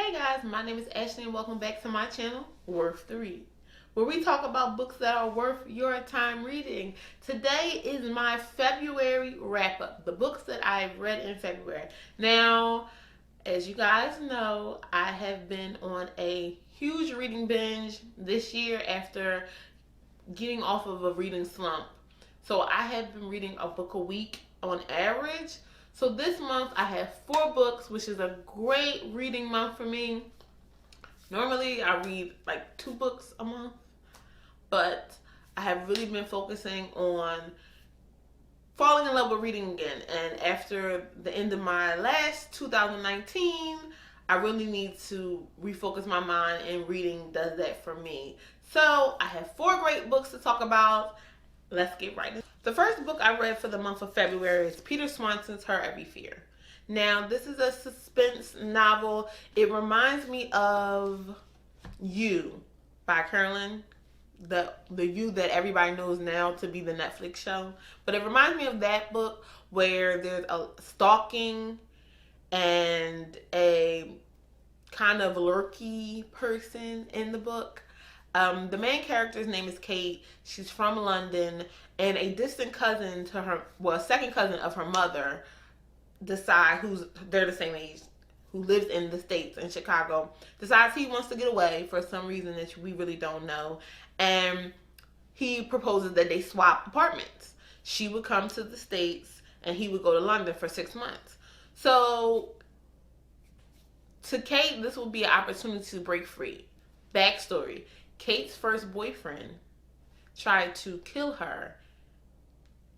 Hey guys, my name is Ashley and welcome back to my channel, Worth the Read, where we talk about books that are worth your time reading. Today is my February wrap-up, the books that I've read in February. Now, as you guys know, I have been on a huge reading binge this year after getting off of a reading slump. So I have been reading a book a week on average. So this month I have 4 books, which is a great reading month for me. Normally I read like 2 books a month, but I have really been focusing on falling in love with reading again. And after the end of my last 2019, I really need to refocus my mind, and reading does that for me. So I have 4 great books to talk about. Let's get right into it. The first book I read for the month of February is Peter Swanson's Her Every Fear. Now, this is a suspense novel. It reminds me of You by Coraline, the You that everybody knows now to be the Netflix show. But it reminds me of that book where there's a stalking and a kind of lurky person in the book. The main character's name is Kate. She's from London, and a distant cousin to her, well, a second cousin of her mother, they're the same age, who lives in the States, in Chicago, decides he wants to get away for some reason that we really don't know, and he proposes that they swap apartments. She would come to the States, and he would go to London for 6 months. So, to Kate, this will be an opportunity to break free. Backstory. Kate's first boyfriend tried to kill her.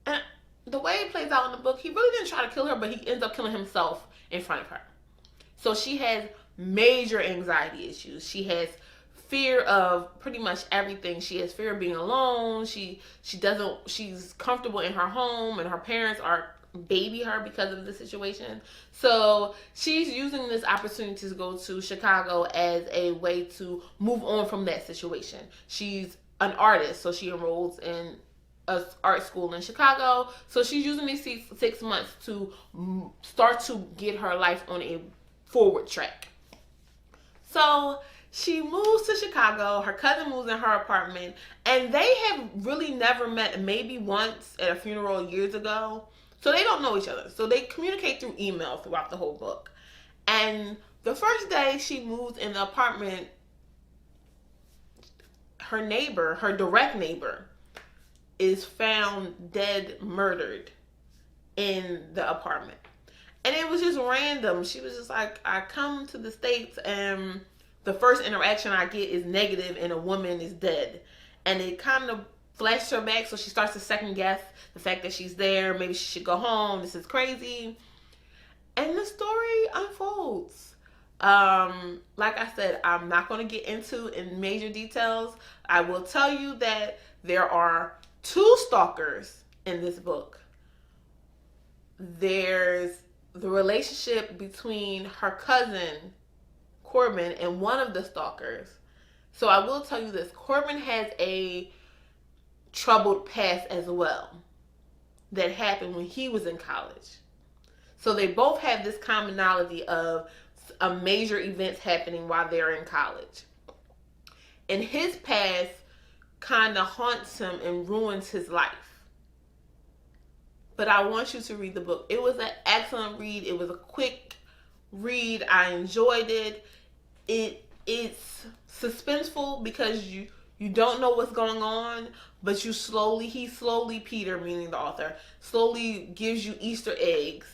And the way it plays out in the book, he really didn't try to kill her, but he ends up killing himself in front of her. So she has major anxiety issues. She has fear of pretty much everything. She has fear of being alone. She's comfortable in her home, and her parents are baby her because of the situation. So she's using this opportunity to go to Chicago as a way to move on from that situation. She's an artist, so she enrolls in a art school in Chicago. So she's using these 6 months to start to get her life on a forward track. So she moves to Chicago. Her cousin moves in her apartment, and they have really never met, maybe once at a funeral years ago. So they don't know each other. So they communicate through email throughout the whole book. And the first day she moves in the apartment, her neighbor, her direct neighbor, is found dead, murdered in the apartment. And it was just random. She was just like, I come to the States and the first interaction I get is negative and a woman is dead. And it kind of flashed her back, so she starts to second guess the fact that she's there. Maybe she should go home. This is crazy. And the story unfolds. Like I said, I'm not going to get into in major details. I will tell you that there are 2 stalkers in this book. There's the relationship between her cousin, Corbin, and one of the stalkers. So I will tell you this. Corbin has a troubled past as well that happened when he was in college. So they both have this commonality of a major events happening while they're in college. And his past kind of haunts him and ruins his life. But I want you to read the book. It was an excellent read. It was a quick read. I enjoyed it. It's suspenseful because you don't know what's going on, but he slowly, Peter, meaning the author, slowly gives you Easter eggs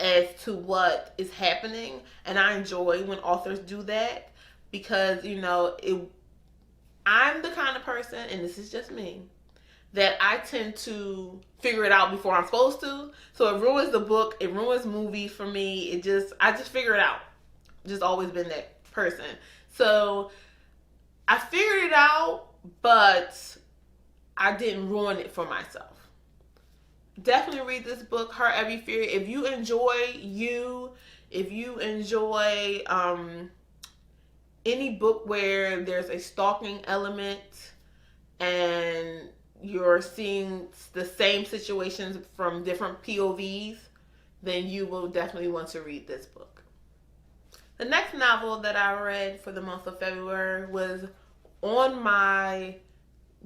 as to what is happening. And I enjoy when authors do that because, I'm the kind of person, and this is just me, that I tend to figure it out before I'm supposed to. So it ruins the book, it ruins movies for me. I just figure it out. Just always been that person. So I figured it out, but I didn't ruin it for myself. Definitely read this book, Her Every Fear. If you enjoy if you enjoy any book where there's a stalking element and you're seeing the same situations from different POVs, then you will definitely want to read this book. The next novel that I read for the month of February was on my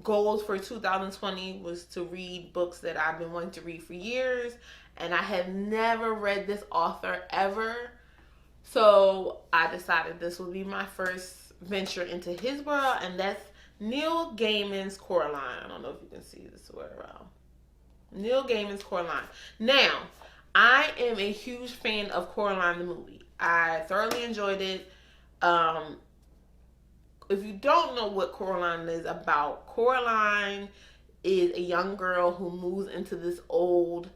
goals for 2020 was to read books that I've been wanting to read for years, and I have never read this author ever. So I decided this would be my first venture into his world, and that's Neil Gaiman's Coraline. I don't know if you can see this word around. Neil Gaiman's Coraline. Now, I am a huge fan of Coraline the movie. I thoroughly enjoyed it. If you don't know what Coraline is about, Coraline is a young girl who moves into this old,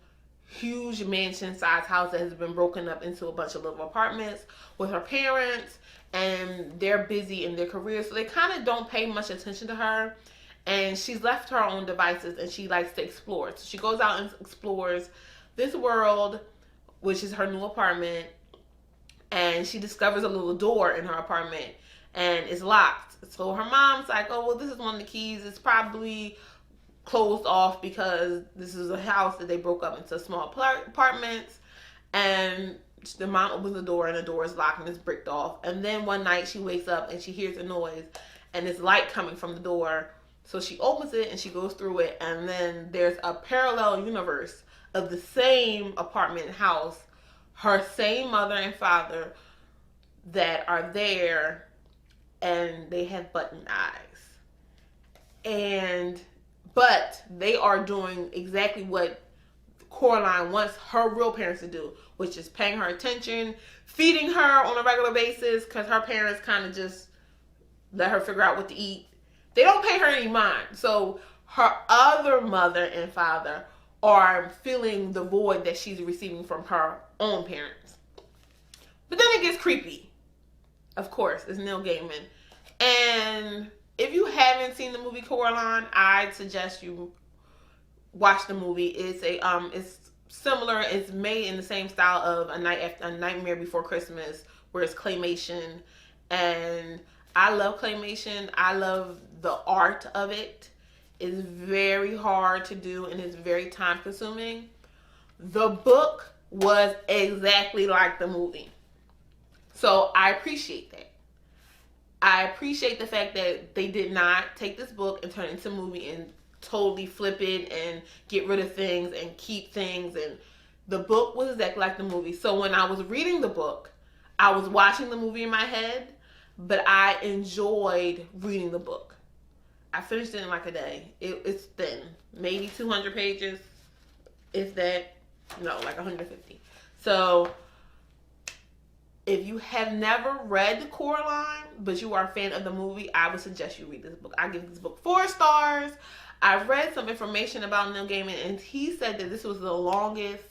huge mansion-sized house that has been broken up into a bunch of little apartments with her parents, and they're busy in their careers, so they kind of don't pay much attention to her. And she's left to her own devices, and she likes to explore. So she goes out and explores this world, which is her new apartment, and she discovers a little door in her apartment, and it's locked. So her mom's like, oh, well, this is one of the keys. It's probably closed off because this is a house that they broke up into small apartments. And the mom opens the door, and the door is locked and it's bricked off. And then one night she wakes up and she hears a noise, and it's light coming from the door. So she opens it and she goes through it, and then there's a parallel universe of the same apartment house, her same mother and father that are there, and they have button eyes. But they are doing exactly what Coraline wants her real parents to do, which is paying her attention, feeding her on a regular basis, because her parents kind of just let her figure out what to eat. They don't pay her any mind. So her other mother and father are filling the void that she's receiving from her own parents. But then it gets creepy. Of course, it's Neil Gaiman. And if you haven't seen the movie Coraline, I'd suggest you watch the movie. It's similar. It's made in the same style of A Nightmare Before Christmas, where it's claymation. And I love claymation. I love the art of it. It's very hard to do, and it's very time consuming. The book was exactly like the movie. So I appreciate that. I appreciate the fact that they did not take this book and turn it into a movie and totally flip it and get rid of things and keep things. And the book was exactly like the movie. So when I was reading the book, I was watching the movie in my head, but I enjoyed reading the book. I finished it in like a day. It's thin, maybe 200 pages, if that. No, like 150. So if you have never read Coraline, but you are a fan of the movie, I would suggest you read this book. I give this book 4 stars. I read some information about Neil Gaiman, and he said that this was the longest.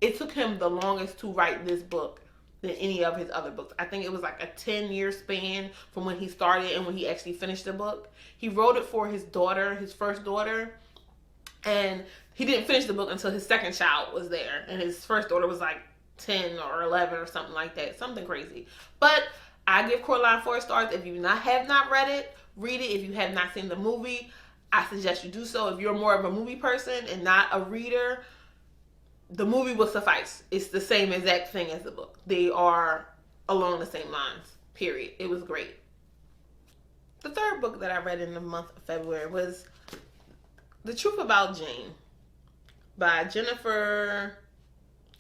It took him the longest to write this book than any of his other books. I think it was like a 10-year span from when he started and when he actually finished the book. He wrote it for his daughter, his first daughter, and he didn't finish the book until his second child was there, and his first daughter was like 10 or 11 or something like that, something crazy. But I give Coraline 4 stars. If you have not read it, read it. If you have not seen the movie, I suggest you do so. If you're more of a movie person and not a reader, the movie will suffice. It's the same exact thing as the book. They are along the same lines, period. It was great. The third book that I read in the month of February was The Truth About Jane by Jennifer.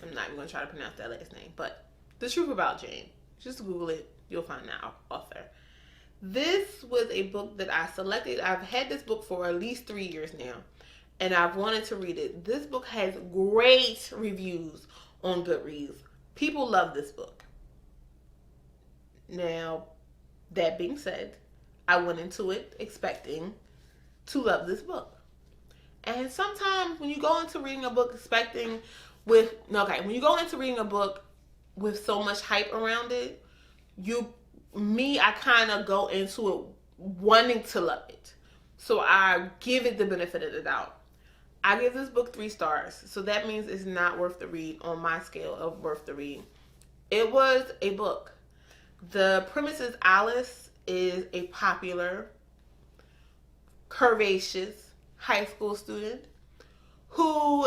I'm not even going to try to pronounce that last name, but The Truth About Jane. Just Google it. You'll find that author. This was a book that I selected. I've had this book for at least 3 years now, and I've wanted to read it. This book has great reviews on Goodreads. People love this book. Now, that being said, I went into it expecting to love this book. And sometimes when you go into reading a book when you go into reading a book with so much hype around it, I kind of go into it wanting to love it. So I give it the benefit of the doubt. I give this book 3 stars. So that means it's not worth the read on my scale of worth the read. It was a book. The premise is Alice is a popular, curvaceous high school student who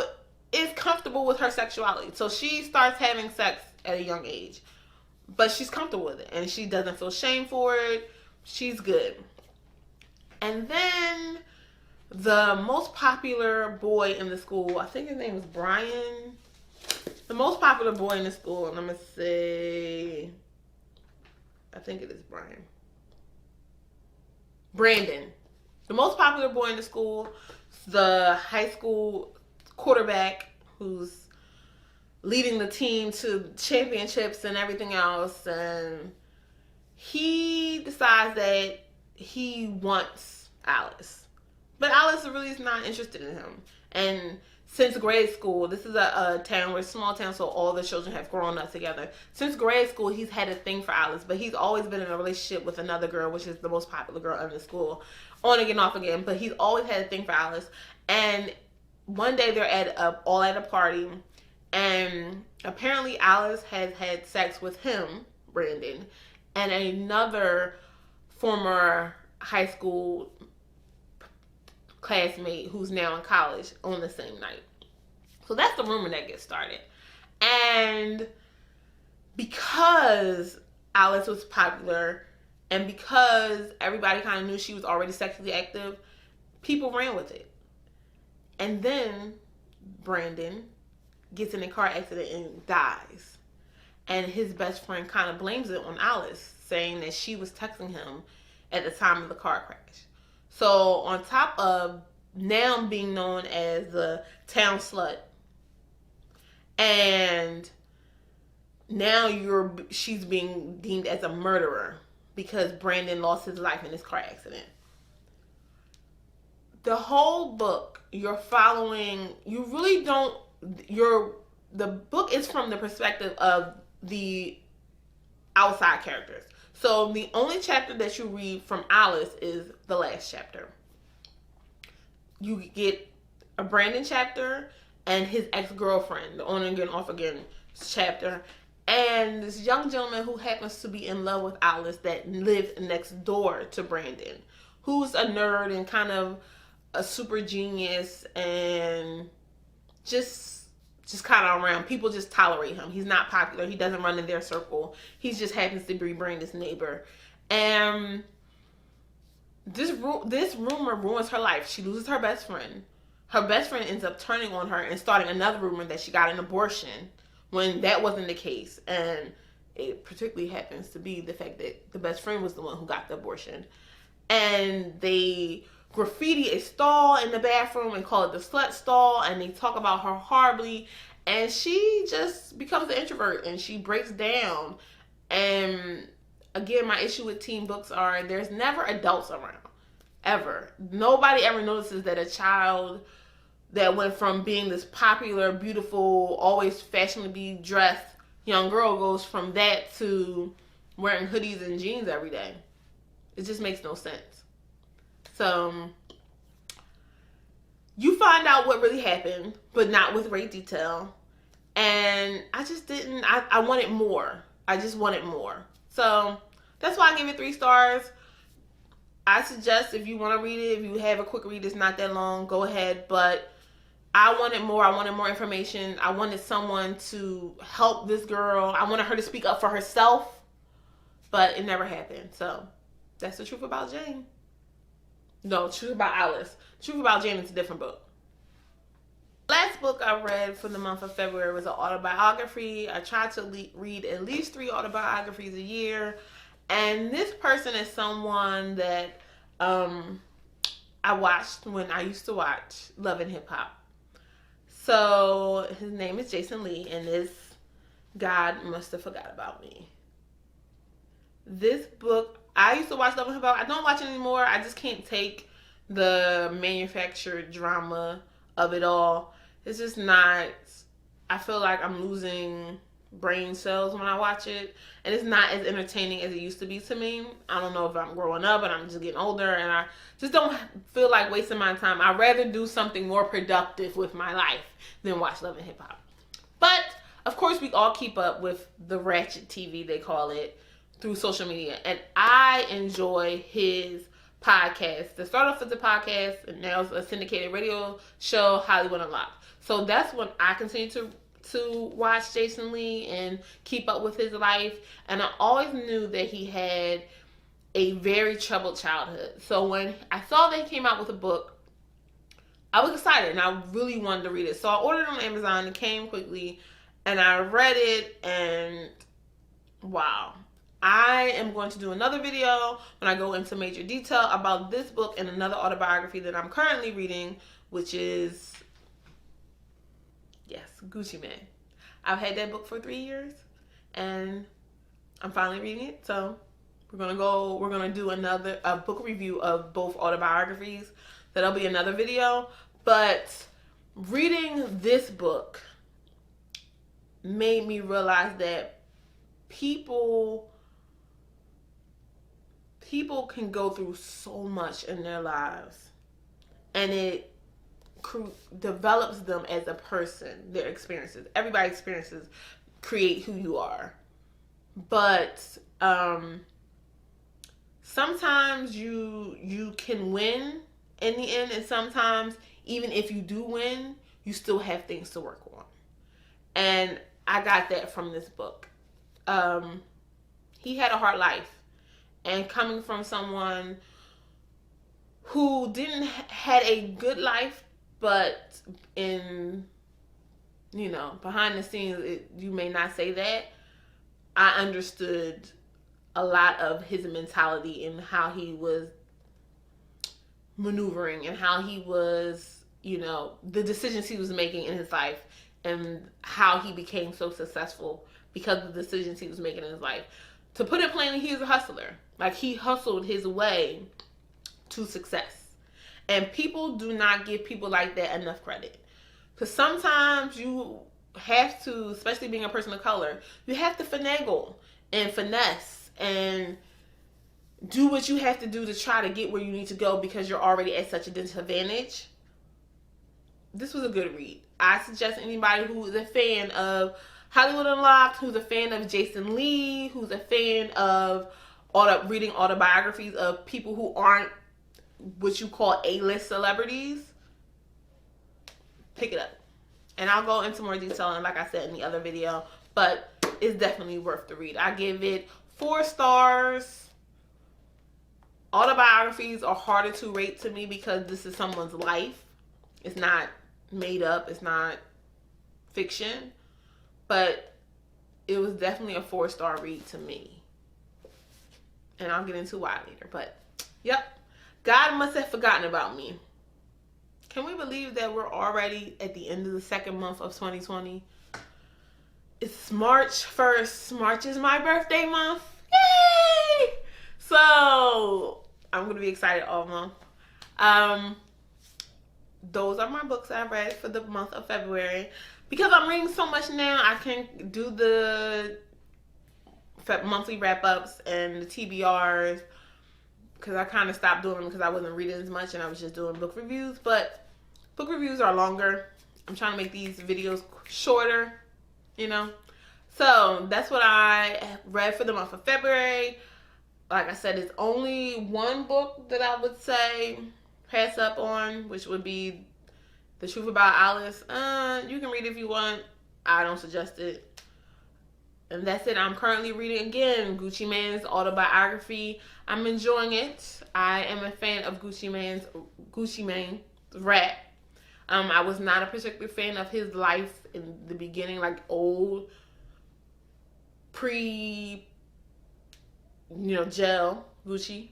is comfortable with her sexuality. So she starts having sex at a young age. but she's comfortable with it, and she doesn't feel shame for it. She's good. And then the most popular boy in the school, I think his name is Brian. The most popular boy in the school, and I'm going to say, I think it is Brian. Brandon. The most popular boy in the school, the high school quarterback who's leading the team to championships and everything else. And he decides that he wants Alice. But Alice really is not interested in him. And since grade school, this is a town, we're a small town, so all the children have grown up together. Since grade school, he's had a thing for Alice, but he's always been in a relationship with another girl, which is the most popular girl in the school, on again, off again. But he's always had a thing for Alice. And one day they're all at a party, and apparently Alice has had sex with him, Brandon, and another former high school classmate who's now in college on the same night. So that's the rumor that gets started. And because Alice was popular and because everybody kind of knew she was already sexually active, people ran with it. And then Brandon gets in a car accident and dies. And his best friend kind of blames it on Alice, saying that she was texting him at the time of the car crash. So on top of now being known as the town slut, and now she's being deemed as a murderer because Brandon lost his life in this car accident. The whole book, you're following, the book is from the perspective of the outside characters. So the only chapter that you read from Alice is the last chapter. You get a Brandon chapter and his ex-girlfriend, the on again, off again chapter, and this young gentleman who happens to be in love with Alice that lives next door to Brandon, who's a nerd and kind of a super genius and just kind of around. People just tolerate him. He's not popular. He doesn't run in their circle. He just happens to be Brandon's neighbor. And this rumor ruins her life. She loses her best friend. Her best friend ends up turning on her and starting another rumor that she got an abortion when that wasn't the case. And it particularly happens to be the fact that the best friend was the one who got the abortion. And they graffiti a stall in the bathroom and call it the slut stall, and they talk about her horribly, and she just becomes an introvert and she breaks down. And again, my issue with teen books are there's never adults around, ever. Nobody ever notices that a child that went from being this popular, beautiful, always fashionably dressed young girl goes from that to wearing hoodies and jeans every day. It just makes no sense. So you find out what really happened, but not with great detail. And I just didn't, I wanted more. I just wanted more. So that's why I give it 3 stars. I suggest if you want to read it, if you have a quick read, it's not that long, go ahead. But I wanted more. I wanted more information. I wanted someone to help this girl. I wanted her to speak up for herself, but it never happened. So that's the truth about Jane. No, Truth About Alice. Truth About Jane is a different book. Last book I read for the month of February was an autobiography. I try to read at least 3 autobiographies a year. And this person is someone that I watched when I used to watch Love and Hip Hop. So his name is Jason Lee, and this God Must Have Forgot About Me. This book, I used to watch Love and Hip Hop. I don't watch it anymore. I just can't take the manufactured drama of it all. It's just not, I feel like I'm losing brain cells when I watch it. And it's not as entertaining as it used to be to me. I don't know if I'm growing up and I'm just getting older and I just don't feel like wasting my time. I'd rather do something more productive with my life than watch Love and Hip Hop. But, of course, we all keep up with the ratchet TV, they call it, through social media. And I enjoy his podcast. To start off with the podcast, and now it's a syndicated radio show, Hollywood Unlocked. So that's what I continue to watch Jason Lee and keep up with his life. And I always knew that he had a very troubled childhood. So when I saw they came out with a book, I was excited and I really wanted to read it. So I ordered it on Amazon. It came quickly and I read it, and wow. I am going to do another video when I go into major detail about this book and another autobiography that I'm currently reading, which is, yes, Gucci Mane. I've had that book for 3 years and I'm finally reading it. So we're gonna do a book review of both autobiographies. That'll be another video. But reading this book made me realize that people can go through so much in their lives, and it develops them as a person. Their experiences, everybody's experiences create who you are. But sometimes you can win in the end, and sometimes even if you do win, you still have things to work on. And I got that from this book. He had a hard life, and coming from someone who didn't had a good life, but in, behind the scenes, you may not say that. I understood a lot of his mentality and how he was maneuvering and how he was, the decisions he was making in his life and how he became so successful because of the decisions he was making in his life. To put it plainly, he was a hustler. Like, he hustled his way to success. And people do not give people like that enough credit. Because sometimes you have to, especially being a person of color, you have to finagle and finesse and do what you have to do to try to get where you need to go because you're already at such a disadvantage. This was a good read. I suggest anybody who is a fan of Hollywood Unlocked, who's a fan of Jason Lee, who's a fan of reading autobiographies of people who aren't what you call A-list celebrities, pick it up. And I'll go into more detail, and like I said in the other video, but it's definitely worth the read. I give it 4 stars. Autobiographies are harder to rate to me because this is someone's life. It's not made up. It's not fiction. But it was definitely a 4-star read to me. And I'll get into why later. But, yep. God must have forgotten about me. Can we believe that we're already at the end of the second month of 2020? It's March 1st. March is my birthday month. Yay! So, I'm going to be excited all month. Those are my books I read for the month of February. Because I'm reading so much now, I can do the monthly wrap-ups and the TBRs. Because I kind of stopped doing them because I wasn't reading as much and I was just doing book reviews. But book reviews are longer. I'm trying to make these videos shorter, So that's what I read for the month of February. Like I said, it's only one book that I would say pass up on, which would be The Truth About Alice. You can read it if you want. I don't suggest it. And that's it. I'm currently reading again Gucci Mane's autobiography. I'm enjoying it. I am a fan of Gucci Mane's rap. I was not a particular fan of his life in the beginning, like old jail Gucci.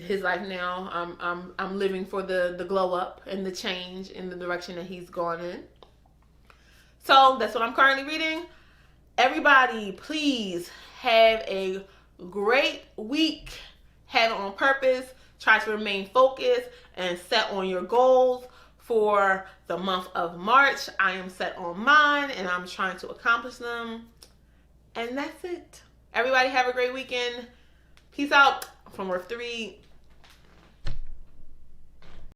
His life now, I'm living for the glow up and the change in the direction that he's gone in. So that's what I'm currently reading. Everybody, please have a great week. Have it on purpose. Try to remain focused and set on your goals for the month of March. I am set on mine and I'm trying to accomplish them. And that's it. Everybody have a great weekend. Peace out from Worth to Read.